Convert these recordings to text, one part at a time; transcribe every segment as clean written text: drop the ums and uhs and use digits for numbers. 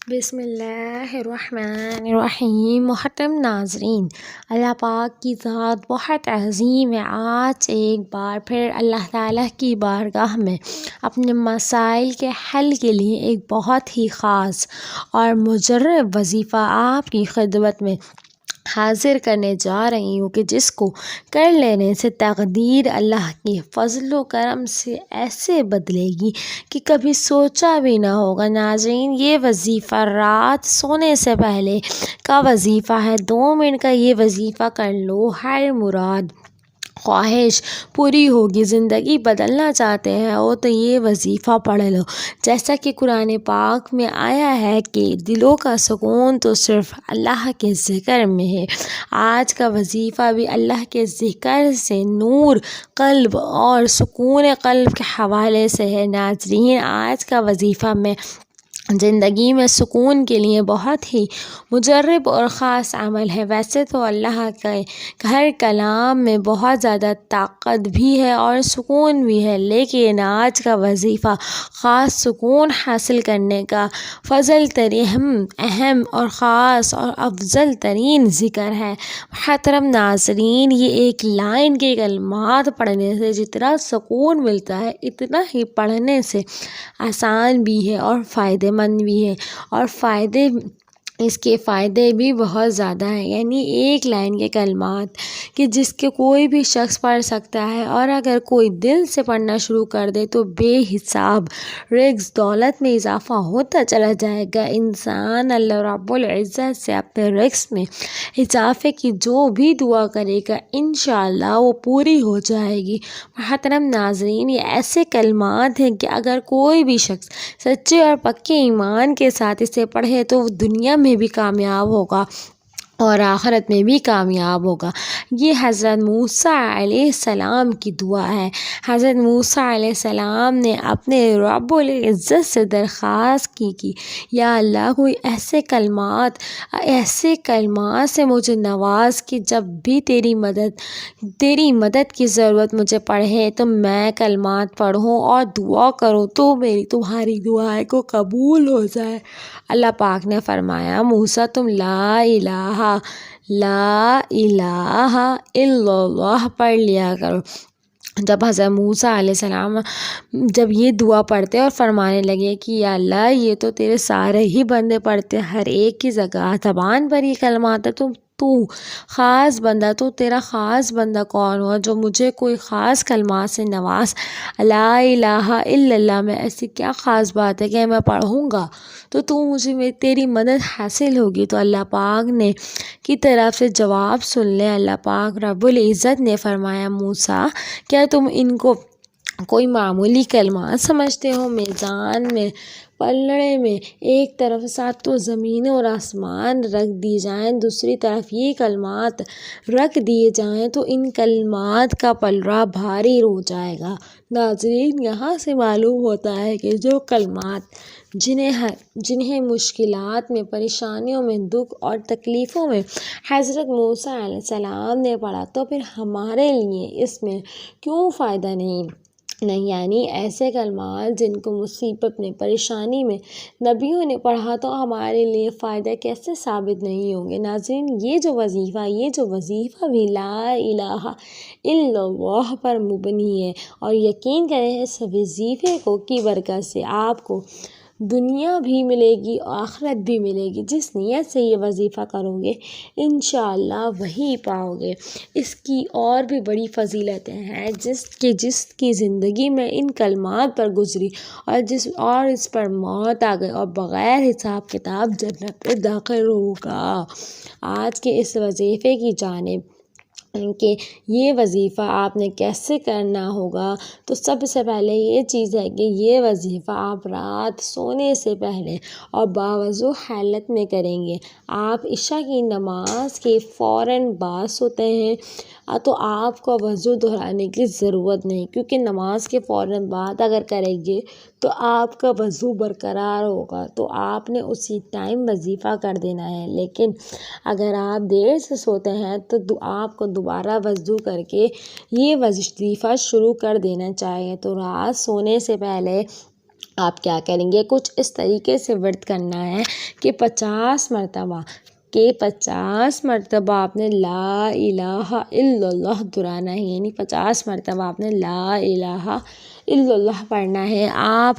बिस्मिल्लाहिर्रहमानिर्रहीम। मोहतरम नाज़रीन, अल्लाह पाक की ज़ात बहुत अज़ीम है। आज एक बार फिर अल्लाह ताला की बारगाह में अपने मसाइल के हल के लिए एक बहुत ही ख़ास और मुजर्रब वजीफ़ा आपकी खिदमत में हाज़िर करने जा रही हूँ कि जिसको कर लेने से तक़दीर अल्लाह के फ़ज़ल व करम से ऐसे बदलेगी कि कभी सोचा भी ना होगा। नाज़रीन, ये वजीफ़ा रात सोने से पहले का वजीफ़ा है। 2 मिनट का ये वजीफ़ा कर लो, हर मुराद ख्वाहिश पूरी होगी। ज़िंदगी बदलना चाहते हैं वो तो ये वजीफ़ा पढ़ लो। जैसा कि कुरान पाक में आया है कि दिलों का सुकून तो सिर्फ़ अल्लाह के ज़िक्र में है। आज का वजीफ़ा भी अल्लाह के ज़िक्र से नूर क़ल्ब और सुकून क़ल्ब के हवाले से है। नाज़रीन, आज का वजीफ़ा मैं ज़िंदगी में सुकून के लिए बहुत ही मुजर्रब और ख़ास अमल है। वैसे तो अल्लाह के हर कलाम में बहुत ज़्यादा ताकत भी है और सुकून भी है, लेकिन आज का वजीफ़ा ख़ास सुकून हासिल करने का फ़ज़ल तरीन अहम और ख़ास और अफ़ज़ल तरीन ज़िक्र है। मोहतरम नाज़रीन, ये एक लाइन के कलमात पढ़ने से जितना सुकून मिलता है, इतना ही पढ़ने से आसान भी है और फ़ायदेमंद भी है। और इसके फ़ायदे भी बहुत ज़्यादा हैं। यानी एक लाइन के कलमात कि जिसके कोई भी शख्स पढ़ सकता है, और अगर कोई दिल से पढ़ना शुरू कर दे तो बेहिसाब रिज़्क़ दौलत में इजाफ़ा होता चला जाएगा। इंसान अल्लाह रब्बुल इज़्ज़त से अपने रिज़्क़ में इजाफ़े की जो भी दुआ करेगा, इंशाअल्लाह वो पूरी हो जाएगी। मोहतरम नाज़रीन, ये ऐसे कलमात हैं कि अगर कोई भी शख्स सच्चे और पक्के ईमान के साथ इसे पढ़े तो वो दुनिया में भी कामयाब होगा और आखिरत में भी कामयाब होगा। ये हज़रत मूसा अलैहिस्सलाम की दुआ है। हज़रत मूसा अलैहिस्सलाम ने अपने रब्बुल इज़्ज़त से दरख्वास्त की कि या अल्लाह, कोई ऐसे कलमात से मुझे नवाज़ कि जब भी तेरी मदद की ज़रूरत मुझे पड़े तो मैं कलमात पढ़ूँ और दुआ करूँ तो तुम्हारी दुआएं को कबूल हो जाए। अल्लाह पाक ने फरमाया, मूसा, तुम ला इलाहा इल्लल्लाह पढ़ लिया करो। जब हज़रत मूसा अलैहिस्सलाम जब ये दुआ पढ़ते और फरमाने लगे कि या अल्लाह, ये तो तेरे सारे ही बंदे पढ़ते, हर एक की ज़बान पर ये कलमात है, तू ख़ास बंदा, तो तेरा ख़ास बंदा कौन हुआ जो मुझे कोई ख़ास कलमात से नवाज़। ला इलाहा इल्लल्लाह में ऐसी क्या ख़ास बात है कि मैं पढ़ूँगा तो तेरी मदद हासिल होगी। तो अल्लाह पाक ने की तरफ से जवाब सुन ले। अल्लाह पाक रब्बुल इज़्ज़त ने फरमाया, मूसा, क्या तुम इनको कोई मामूली कलमात समझते हो? मैदान में पलड़े में एक तरफ सातों ज़मीनें और आसमान रख दी जाएं, दूसरी तरफ ये कलमात रख दिए जाएं तो इन कलमात का पलड़ा भारी हो जाएगा। नाज़रीन, यहाँ से मालूम होता है कि जो कलमात जिन्हें मुश्किलात में, परेशानियों में, दुख और तकलीफ़ों में हज़रत मूसा अलैहिस्सलाम ने पढ़ा, तो फिर हमारे लिए इसमें क्यों फ़ायदा नहीं। यानी ऐसे कलमात जिनको मुसीबत में, परेशानी में नबियों ने पढ़ा तो हमारे लिए फ़ायदा कैसे साबित नहीं होंगे। नाज़रीन, ये जो वजीफ़ा भी ला इलाहा इल्लल्लाह पर मुबनी है, और यकीन करें इस वजीफ़े की बरकत से आपको दुनिया भी मिलेगी और आखिरत भी मिलेगी। जिस नियत से ये वजीफ़ा करोगे, इंशाअल्लाह वही पाओगे। इसकी और भी बड़ी फ़जीलतें हैं जिसकी ज़िंदगी में इन कलमात पर गुजरी और इस पर मौत आ गई और बग़ैर हिसाब किताब जन्नत में दाखिल होगा। आज के इस वजीफ़े की जानिब कि ये वजीफ़ा आपने कैसे करना होगा, तो सबसे पहले ये चीज़ है कि ये वजीफ़ा आप रात सोने से पहले और बावज़ू हालत में करेंगे। आप इशा की नमाज के फ़ौरन बाद सोते हैं तो आपको वज़ू दोहराने की ज़रूरत नहीं, क्योंकि नमाज के फ़ौरन बाद अगर करेंगे तो आपका वज़ू बरकरार होगा, तो आपने उसी टाइम वजीफ़ा कर देना है। लेकिन अगर आप देर से सोते हैं तो आपको दोबारा वज़ू करके ये वजीफ़ा शुरू कर देना चाहिए। तो रात सोने से पहले आप क्या करेंगे, कुछ इस तरीके से व्रत करना है कि 50 मरतबा आपने ला इलाहा इल्लल्लाह दुहराना है, यानी 50 मरतबा आपने ला इलाहा इल्लल्लाह पढ़ना है। आप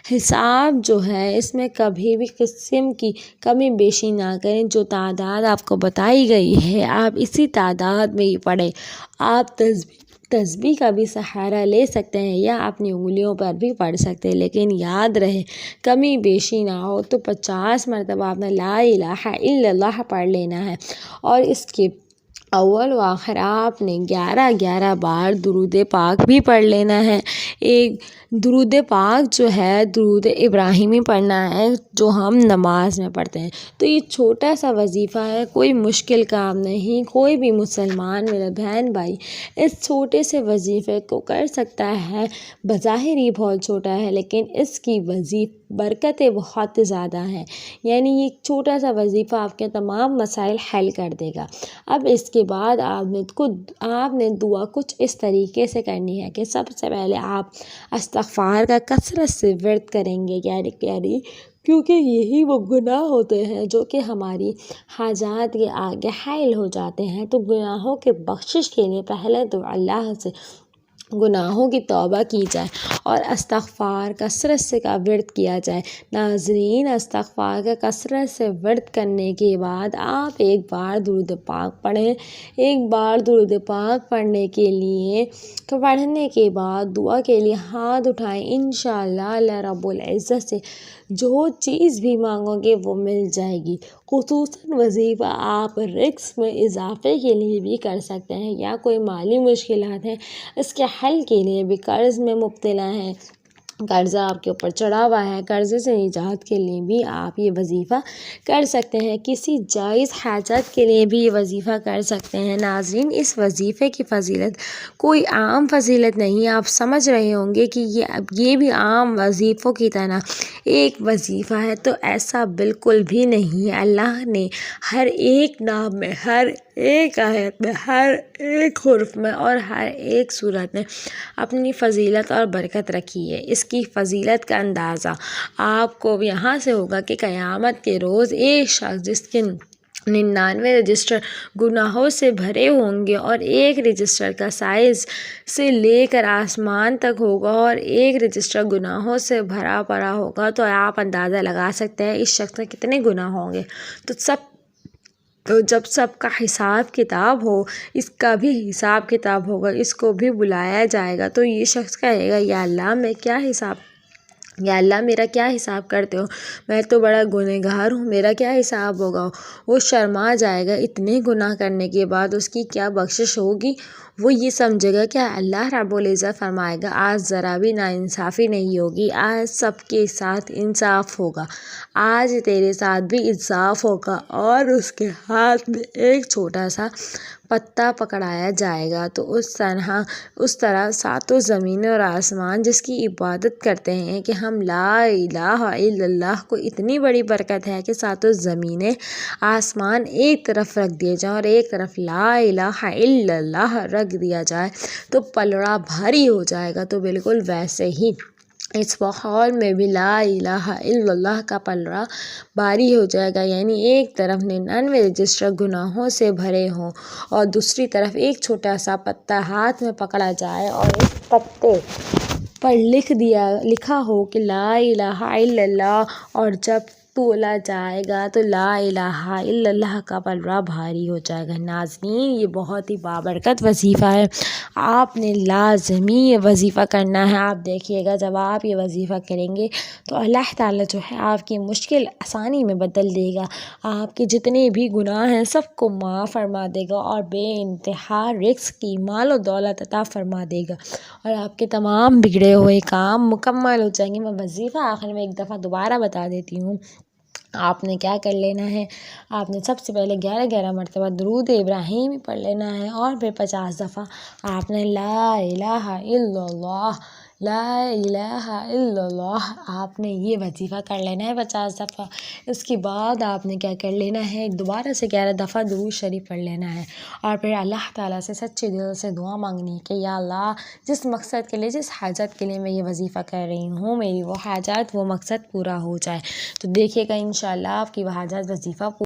हिसाब जो है इसमें कभी भी किस्म की कमी बेशी ना करें, जो तादाद आपको बताई गई है आप इसी तादाद में ही पढ़ें। आप तस्बीह का भी सहारा ले सकते हैं या अपनी उंगलियों पर भी पढ़ सकते हैं, लेकिन याद रहे कमी बेशी ना हो। तो 50 मरतबा आपने ला इलाहा इल्लल्लाह पढ़ लेना है और इसके अव्वल व आखिर आपने 11 बार दुरूद पाक भी पढ़ लेना है। एक दुरूद पाक जो है दुरूद इब्राहिमी पढ़ना है, जो हम नमाज में पढ़ते हैं। तो ये छोटा सा वजीफ़ा है, कोई मुश्किल काम नहीं। कोई भी मुसलमान मेरा बहन भाई इस छोटे से वजीफ़े को कर सकता है। बज़ाहिर ही बहुत छोटा है, लेकिन इसकी बरकतें बहुत ज़्यादा हैं। यानी ये छोटा सा वजीफ़ा आपके तमाम मसाइल हल कर देगा। अब इसके बाद आपने दुआ कुछ इस तरीके से करनी है कि सबसे पहले आप इस्तिग़फ़ार का कसरत से वर्द करेंगे, यानी क्योंकि यही वो गुनाह होते हैं जो कि हमारी हाजात के आगे हाइल हो जाते हैं। तो गुनाहों के बख्शिश के लिए पहले तो अल्लाह से गुनाहों की तौबा की जाए और इस्तिग़फ़ार कसरत से का वर्द किया जाए। नाज़रीन, इस्तिग़फ़ार का कसरत से वर्द करने के बाद आप एक बार दुरूद पाक पढ़ें। एक बार दुरूद पाक पढ़ने के बाद दुआ के लिए हाथ उठाएं। इंशाअल्लाह अल्लाह रब्बुल इज़्ज़त से जो चीज़ भी मांगोगे वो मिल जाएगी। ख़ुसूसन वजीफ़ा आप रिस्क में इजाफ़े के लिए भी कर सकते हैं, या कोई माली मुश्किलात हैं इसके हल के लिए भी, कर्ज़ में मुब्तला हैं, कर्ज़ा आपके ऊपर चढ़ा हुआ है, कर्ज़े से निजात के लिए भी आप ये वजीफ़ा कर सकते हैं। किसी जायज़ हाजत के लिए भी ये वजीफ़ा कर सकते हैं। नाज़रीन, इस वजीफ़े की फ़जीलत कोई आम फ़जीलत नहीं है। आप समझ रहे होंगे कि ये भी आम वजीफ़ों की तरह एक वजीफ़ा है, तो ऐसा बिल्कुल भी नहीं है। अल्लाह ने हर एक नाम में, हर एक आयत में, हर एक हुर्फ में और हर एक सूरत में अपनी फ़जीलत और बरकत रखी है। इसकी फ़जीलत का अंदाज़ा आपको यहाँ से होगा कि क़यामत के रोज़ एक शख्स जिसके 99 रजिस्टर गुनाहों से भरे होंगे और एक रजिस्टर का साइज़ से लेकर आसमान तक होगा और एक रजिस्टर गुनाहों से भरा पड़ा होगा, तो आप अंदाज़ा लगा सकते हैं इस शख्स में कितने गुनाह होंगे। तो जब सबका हिसाब किताब हो, इसका भी हिसाब किताब होगा, इसको भी बुलाया जाएगा, तो ये शख्स कहेगा, या अल्लाह मेरा क्या हिसाब करते हो, मैं तो बड़ा गुनहगार हूँ, मेरा क्या हिसाब होगा। वो शर्मा जाएगा। इतने गुनाह करने के बाद उसकी क्या बख्शिश होगी। वो ये समझेगा कि अल्लाह रब्बुल इज़्ज़त फरमाएगा आज ज़रा भी नाइंसाफ़ी नहीं होगी, आज सबके साथ इंसाफ होगा, आज तेरे साथ भी इंसाफ होगा। और उसके हाथ में एक छोटा सा पत्ता पकड़ाया जाएगा। तो उस तरह सातों ज़मीनें और आसमान जिसकी इबादत करते हैं कि हम ला इलाहा इल्लल्लाह को इतनी बड़ी बरकत है कि सातों ज़मीनें आसमान एक तरफ रख दिए जाएं और एक तरफ ला इलाहा इल्लल्लाह रख दिया जाए तो पलड़ा भारी हो जाएगा। तो बिल्कुल वैसे ही इस माहौल में भी ला इलाहा इल्लल्लाह का पलड़ा भारी हो जाएगा। यानी एक तरफ 99 रजिस्टर गुनाहों से भरे हों और दूसरी तरफ एक छोटा सा पत्ता हाथ में पकड़ा जाए और इस पत्ते पर लिखा हो कि ला इलाहा इल्लल्लाह, और जब बोला जाएगा तो ला इलाहा इल्लल्लाह का पलड़ा भारी हो जाएगा। नाज़रीन, ये बहुत ही बाबरकत वजीफ़ा है, आपने लाज़मी ये वजीफ़ा करना है। आप देखिएगा जब आप ये वजीफ़ा करेंगे तो अल्लाह ताला जो है आपकी मुश्किल आसानी में बदल देगा, आपके जितने भी गुनाह हैं सबको माफ़ फरमा देगा और बेइंतहा रिज़्क़ की माल और दौलत अता फरमा देगा और आपके तमाम बिगड़े हुए काम मुकम्मल हो जाएंगे। मैं वजीफ़ा आखिर में एक दफ़ा दोबारा बता देती हूँ। आपने क्या कर लेना है, आपने सबसे पहले 11 मरतबा दुरूद इब्राहिमी पढ़ लेना है और फिर 50 दफ़ा आपने ला इलाहा इल्लल्लाह ला इलाहा इल्लल्लाह आपने ये वजीफ़ा कर लेना है 50 दफ़ा। इसके बाद आपने क्या कर लेना है, दोबारा से 11 दफ़ा दुरूद शरीफ पढ़ लेना है और फिर अल्लाह ताला से सच्चे दिल से दुआ मांगनी है कि या अल्लाह जिस मकसद के लिए, जिस हाजत के लिए मैं ये वजीफ़ा कर रही हूँ, मेरी वो हाजत, वो मकसद पूरा हो जाए। तो देखिएगा इंशाअल्लाह आपकी वो हाजत, वजीफ़ा